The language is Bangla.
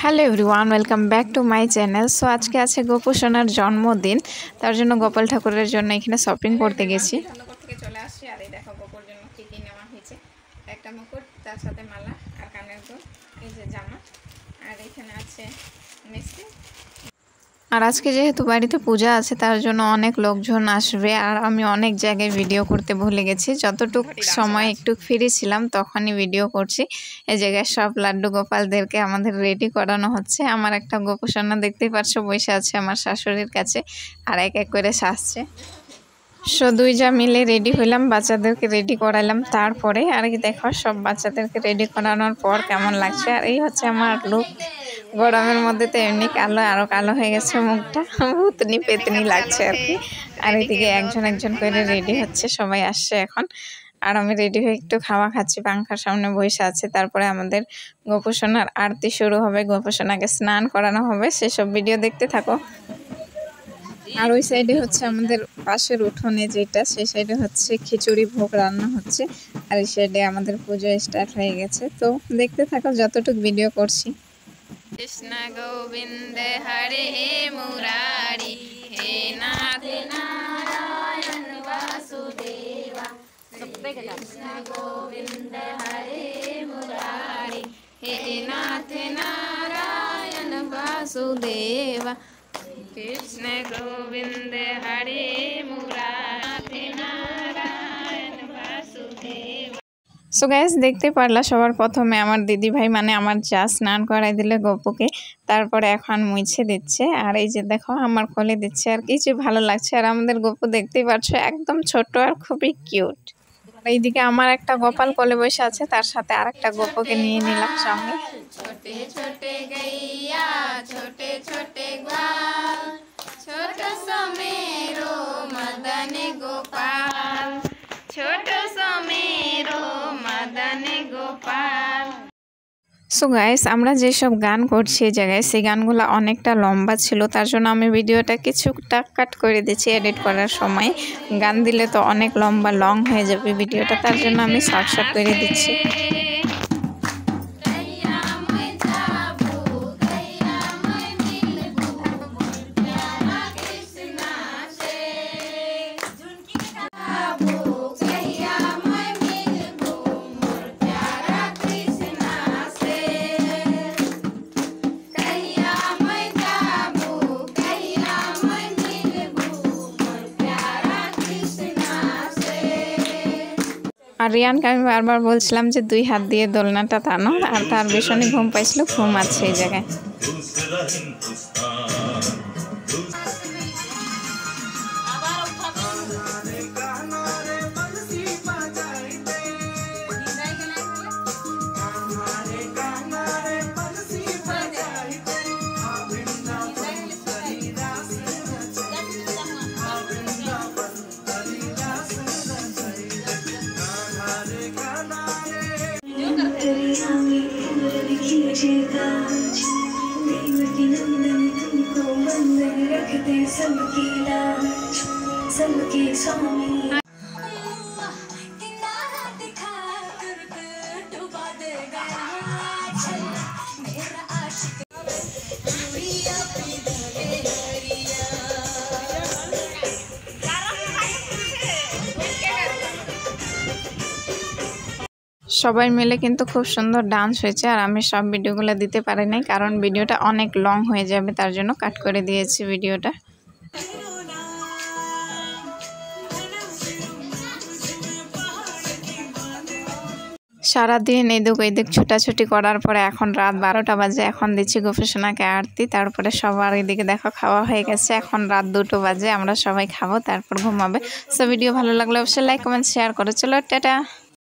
Hello everyone, welcome back to my channel. So আজকে আছে গোপু সোনার জন্মদিন, তার জন্য গোপাল ঠাকুরের জন্য এখানে শপিং করতে গেছি। ধন্যবাদ থেকে চলে আসছি। আর এই দেখো গোপুর জন্য কী কী নেওয়া হয়েছে। একটা মুকুট, তার সাথে মালা আর কানের দুল, এই যে জামা, আর এখানে আছে মিষ্টি। আর আজকে যেহেতু বাড়িতে পূজা আছে তার জন্য অনেক লোকজন আসবে। আর আমি অনেক জায়গায় ভিডিও করতে ভুলে গেছি, যতটুকু সময় একটু ফ্রি ছিলাম তখনই ভিডিও করছি। এই জায়গায় সব লাড্ডু গোপালদেরকে আমাদের রেডি করানো হচ্ছে। আমার একটা গোপোষণা দেখতেই পাচ্ছো বসে আছে আমার শাশুড়ির কাছে আর এক এক করে সাজছে। দুই যা মিলে রেডি হইলাম, বাচ্চাদেরকে রেডি করালাম। তারপরে আর কি দেখো সব বাচ্চাদেরকে রেডি করানোর পর কেমন লাগছে। আর এই হচ্ছে আমার লুক। গরমের মধ্যে তো এমনি কালো, আরও কালো হয়ে গেছে মুখটা, ভূতনি পেতনি লাগছে আর কি। আর এদিকে একজন একজন করে রেডি হচ্ছে, সবাই আসছে এখন। আর আমি রেডি হয়ে একটু খাওয়া খাচ্ছি, পাংখার সামনে বসে আছে। তারপরে আমাদের গোপোষণার আরতি শুরু হবে, গোপোষণাকে স্নান করানো হবে, সেসব ভিডিও দেখতে থাকো। আর ওই সাইডে হচ্ছে আমাদের পাশের উঠোনে যেটা, সেই সাইডে হচ্ছে খিচুড়ি ভোগ রান্না হচ্ছে। আর এই সাইডে আমাদের পুজো স্টার্ট হয়ে গেছে। তো দেখতে থাকো যতটুকু ভিডিও করছি। কৃষ্ণ গোবিন্দ হরে মুরারি, হে নাথ নারায়ণ বাসুদেবা। কৃষ্ণ গোবিন্দ হরে মুরারি, হে নাথ নারায়ণ বাসুদেবা। কৃষ্ণ গোবিন্দ হরে মুরারি, নারায়ণ বাসুদেবা। সো গাইস, দেখতে পারলা সবার প্রথমে আমার দিদি ভাই মানে আমার যা স্নান করাই দিলে গপুকে, তারপরে এখন মুছে দিচ্ছে। আর এই যে দেখো আমার কোলে দিচ্ছে, আর কিছু ভালো লাগছে। আর আমাদের গপু দেখতেই পাচ্ছ একদম ছোট আর খুবই কিউট। এইদিকে আমার একটা গোপাল কোলে বসে আছে, তার সাথে আর একটা গপুকে নিয়ে নিলাম সঙ্গে। ছোটে ছোটে গাইয়া ছোটে ছোটে গ্বাল, ছোট সমেরো মদনে গোপাল, ছোট সমেরো মদনে গোপাল। সো গাইস, আমরা যেসব গান করছি এই জায়গায়, সেই গানগুলো অনেকটা লম্বা ছিল, তার জন্য আমি ভিডিওটা কিছুটা কাট করে দিচ্ছি এডিট করার সময়। গান দিলে তো অনেক লং হয়ে যাবে ভিডিওটা, তার জন্য আমি শর্ট করে দিচ্ছি। আর রিয়ানকে আমি বারবার বলছিলাম যে 2 হাত দিয়ে দোলনাটা টানো, আর তার ভীষণই ঘুম পাইছিল, ঘুম আছে এই জায়গায়। সবাই মিলে কিন্তু খুব সুন্দর ডান্স হয়েছে। আর আমি সব ভিডিওগুলো দিতে পারি নাই, কারণ ভিডিওটা অনেক লং হয়ে যাবে, তার জন্য কাট করে দিয়েছি ভিডিওটা। সারাদিন এদিক ওইদিক ছুটাছুটি করার পরে এখন রাত 12টা বাজে। এখন দিচ্ছি গোপোষণাকে আরতি, তারপরে সবার এদিকে দেখো খাওয়া হয়ে গেছে। এখন রাত 2টো বাজে, আমরা সবাই খাবো, তারপর ঘুমাবে। সো ভিডিও ভালো লাগলে অবশ্যই লাইক কমেন্ট শেয়ার করো। চলো টাটা।